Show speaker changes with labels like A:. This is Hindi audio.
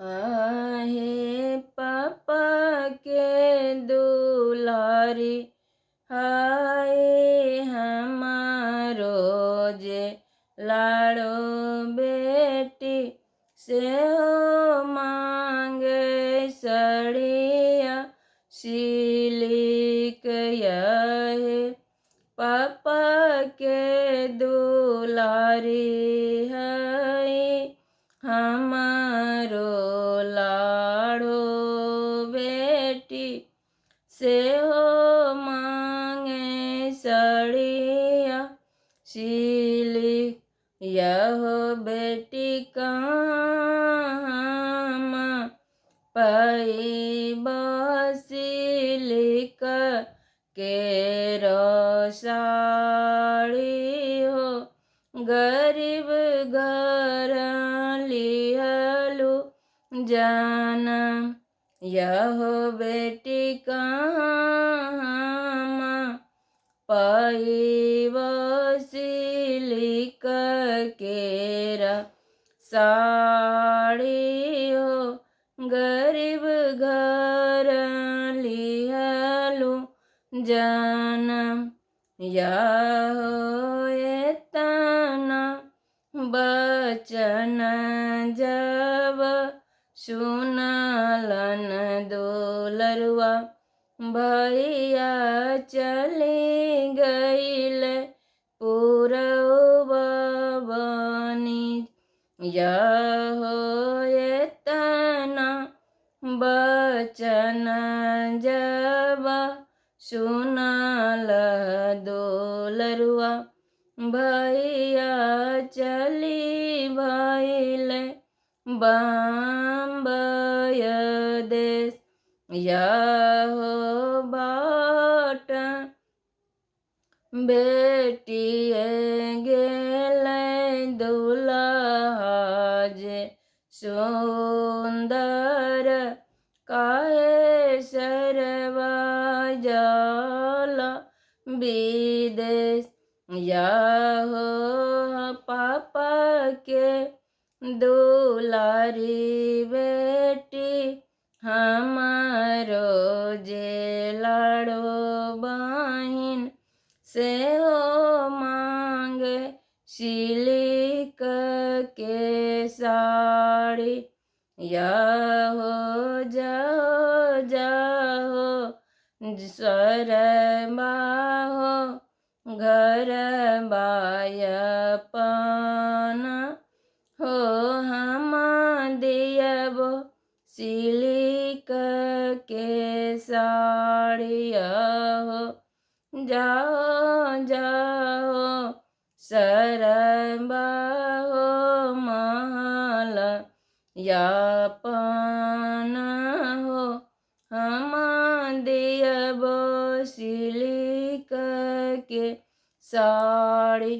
A: आहे पापा के दुलारी, हाय हमारो जे लाड़ो बेटी से हो मांगे सड़िया सिलिक, यहे पापा के दुलारी, है हमारो लाड़ो बेटी से हो मांगे सड़िया सिलिक, यह बेटी काम पाई सिलिक के रसाड़ी हो, गरीब घर लिहलु जनम, यह बेटी काम पाई सिलिक केरा साड़ी हो, गरीब घर लिहलु जनम, यह एतना बचन जब सुनलन दुलरुआ, भैया चली गईले पूरब बनी, यह एतना बचन जब सुनल दुलरुआ, भैया चली भइले बम्बई देश, यह बाट बेटिए गेले दुल्हा जे सुंदर, काहे सरवा जाला विदेश, यह पापा के दुलारी बेटी हमारो जे लाड़ो बहिन से हो मांगे सिलिक के साड़ी, यह जाओ जाओ सरबा हो घर बायपन हो, हम दियबो सिलिक के साड़ी, हो जाओ जाओ सरबा हो महल यापन हो, हम दियबो सिलिक के साड़ी।